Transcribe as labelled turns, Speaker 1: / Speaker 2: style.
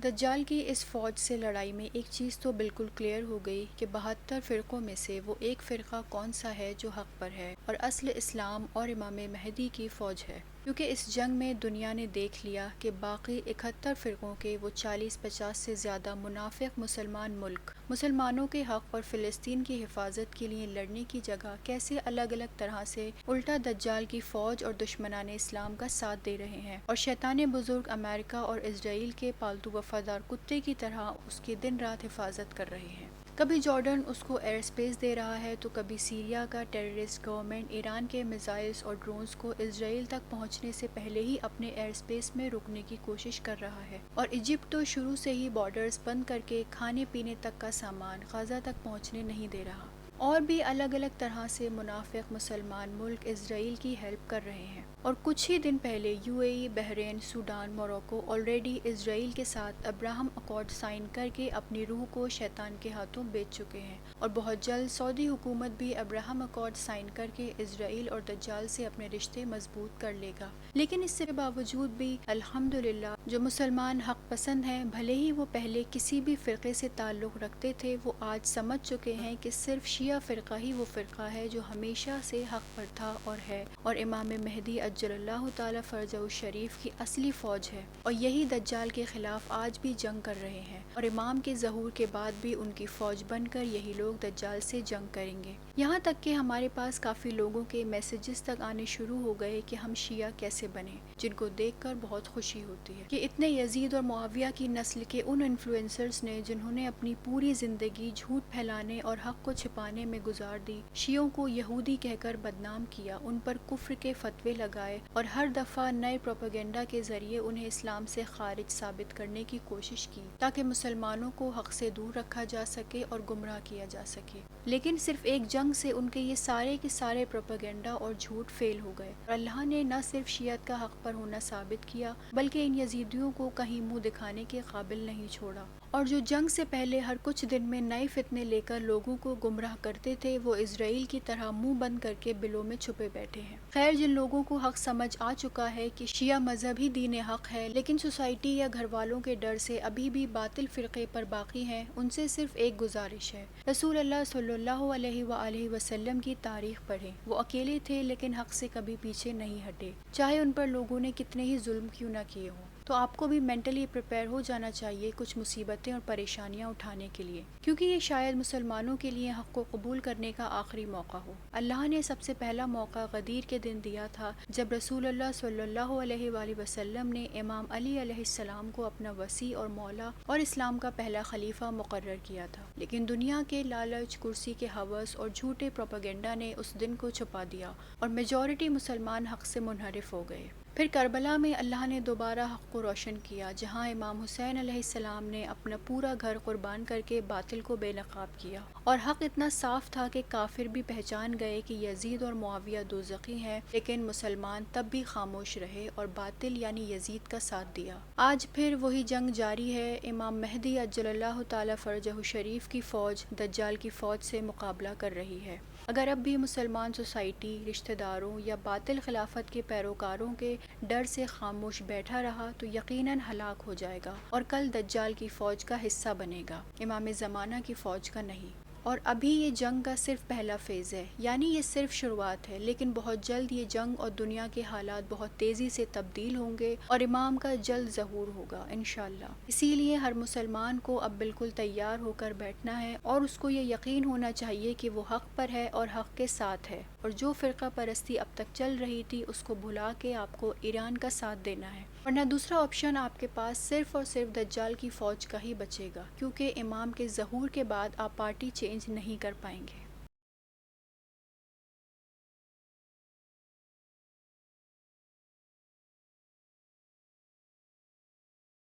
Speaker 1: دجال کی اس فوج سے لڑائی میں ایک چیز تو بالکل کلیئر ہو گئی کہ 72 فرقوں میں سے وہ ایک فرقہ کون سا ہے جو حق پر ہے اور اصل اسلام اور امام مہدی کی فوج ہے، کیونکہ اس جنگ میں دنیا نے دیکھ لیا کہ باقی 71 فرقوں کے وہ 40-50 سے زیادہ منافق مسلمان ملک مسلمانوں کے حق اور فلسطین کی حفاظت کے لیے لڑنے کی جگہ کیسے الگ الگ طرح سے الٹا دجال کی فوج اور دشمنان اسلام کا ساتھ دے رہے ہیں اور شیطان بزرگ امریکہ اور اسرائیل کے پالتو وفادار کتے کی طرح اس کی دن رات حفاظت کر رہے ہیں۔ کبھی جارڈن اس کو ایئر سپیس دے رہا ہے تو کبھی سیریا کا ٹیررسٹ گورنمنٹ ایران کے میزائلز اور ڈرونز کو اسرائیل تک پہنچنے سے پہلے ہی اپنے ایئر سپیس میں روکنے کی کوشش کر رہا ہے، اور ایجپٹ تو شروع سے ہی بارڈرز بند کر کے کھانے پینے تک کا سامان غزہ تک پہنچنے نہیں دے رہا۔ اور بھی الگ الگ طرح سے منافق مسلمان ملک اسرائیل کی ہیلپ کر رہے ہیں، اور کچھ ہی دن پہلے UAE، Bahrain, Sudan, Morocco already اسرائیل کے ساتھ ابراہم اکارڈ سائن کر کے اپنی روح کو شیطان کے ہاتھوں بیچ چکے ہیں، اور بہت جلد سعودی حکومت بھی ابراہم اکارڈ سائن کر کے اسرائیل اور دجال سے اپنے رشتے مضبوط کر لے گا۔ لیکن اس کے باوجود بھی الحمدللہ جو مسلمان حق پسند ہیں، بھلے ہی وہ پہلے کسی بھی فرقے سے تعلق رکھتے تھے، وہ آج سمجھ چکے ہیں کہ صرف شیعہ فرقہ ہی وہ فرقہ ہے جو ہمیشہ سے حق پر تھا اور ہے، اور امام مہدی اجل اللہ تعالی فرجہ الشریف کی اصلی فوج ہے، اور یہی دجال کے خلاف آج بھی جنگ کر رہے ہیں، اور امام کے ظہور کے بعد بھی ان کی فوج بن کر یہی لوگ دجال سے جنگ کریں گے۔ یہاں تک کہ ہمارے پاس کافی لوگوں کے میسیجز تک آنے شروع ہو گئے کہ ہم شیعہ کیسے بنے، جن کو دیکھ کر بہت خوشی ہوتی ہے کہ اتنے یزید اور معاویہ کی نسل کے ان انفلوئنسرز نے جنہوں نے اپنی پوری زندگی جھوٹ پھیلانے اور حق کو چھپانے میں گزار دی، شیعوں کو یہودی کہہ کر بدنام کیا، ان پر کفر کے فتوے لگائے اور ہر دفعہ نئے پروپیگنڈا کے ذریعے انہیں اسلام سے خارج ثابت کرنے کی کوشش کی تاکہ مسلمانوں کو حق سے دور رکھا جا سکے اور گمراہ کیا جا سکے۔ لیکن صرف ایک جنگ سے ان کے یہ سارے کے سارے پروپیگنڈا اور جھوٹ فیل ہو گئے، اور اللہ نے نہ صرف شیعت کا حق پر ہونا ثابت کیا بلکہ ان یزیدیوں کو کہیں منہ دکھانے کے قابل نہیں چھوڑا، اور جو جنگ سے پہلے ہر کچھ دن میں نئے فتنے لے کر لوگوں کو گمراہ کرتے تھے، وہ اسرائیل کی طرح منہ بند کر کے بلوں میں چھپے بیٹھے ہیں۔ خیر، جن لوگوں کو حق سمجھ آ چکا ہے کہ شیعہ مذہب ہی دین حق ہے، لیکن سوسائٹی یا گھر والوں کے ڈر سے ابھی بھی باطل فرقے پر باقی ہیں، ان سے صرف ایک گزارش ہے، رسول اللہ صلی اللہ علیہ وآلہ وسلم کی تاریخ پڑھیں۔ وہ اکیلے تھے لیکن حق سے کبھی پیچھے نہیں ہٹے، چاہے ان پر لوگوں نے کتنے ہی ظلم کیوں نہ کیے ہوں۔ تو آپ کو بھی مینٹلی پریپیئر ہو جانا چاہیے کچھ مصیبتیں اور پریشانیاں اٹھانے کے لیے، کیونکہ یہ شاید مسلمانوں کے لیے حق کو قبول کرنے کا آخری موقع ہو۔ اللہ نے سب سے پہلا موقع غدیر کے دن دیا تھا، جب رسول اللہ صلی اللہ علیہ وآلہ وسلم نے امام علی علیہ السلام کو اپنا وصی اور مولا اور اسلام کا پہلا خلیفہ مقرر کیا تھا، لیکن دنیا کے لالچ، کرسی کے ہوس اور جھوٹے پروپیگنڈا نے اس دن کو چھپا دیا اور میجورٹی مسلمان حق سے منحرف ہو گئے۔ پھر کربلا میں اللہ نے دوبارہ حق کو روشن کیا، جہاں امام حسین علیہ السلام نے اپنا پورا گھر قربان کر کے باطل کو بے نقاب کیا، اور حق اتنا صاف تھا کہ کافر بھی پہچان گئے کہ یزید اور معاویہ دوزخی ہیں، لیکن مسلمان تب بھی خاموش رہے اور باطل یعنی یزید کا ساتھ دیا۔ آج پھر وہی جنگ جاری ہے، امام مہدی اجل اللہ تعالی فرجہ الشریف کی فوج دجال کی فوج سے مقابلہ کر رہی ہے۔ اگر اب بھی مسلمان سوسائٹی، رشتہ داروں یا باطل خلافت کے پیروکاروں کے ڈر سے خاموش بیٹھا رہا تو یقیناً ہلاک ہو جائے گا، اور کل دجال کی فوج کا حصہ بنے گا، امام زمانہ کی فوج کا نہیں۔ اور ابھی یہ جنگ کا صرف پہلا فیز ہے، یعنی یہ صرف شروعات ہے، لیکن بہت جلد یہ جنگ اور دنیا کے حالات بہت تیزی سے تبدیل ہوں گے اور امام کا جلد ظہور ہوگا انشاءاللہ۔ اسی لیے ہر مسلمان کو اب بالکل تیار ہو کر بیٹھنا ہے، اور اس کو یہ یقین ہونا چاہیے کہ وہ حق پر ہے اور حق کے ساتھ ہے، اور جو فرقہ پرستی اب تک چل رہی تھی اس کو بھلا کے آپ کو ایران کا ساتھ دینا ہے، ورنہ دوسرا آپشن آپ کے پاس صرف اور صرف دجال کی فوج کا ہی بچے گا، کیونکہ امام کے ظہور کے بعد آپ پارٹی چینج نہیں کر پائیں گے۔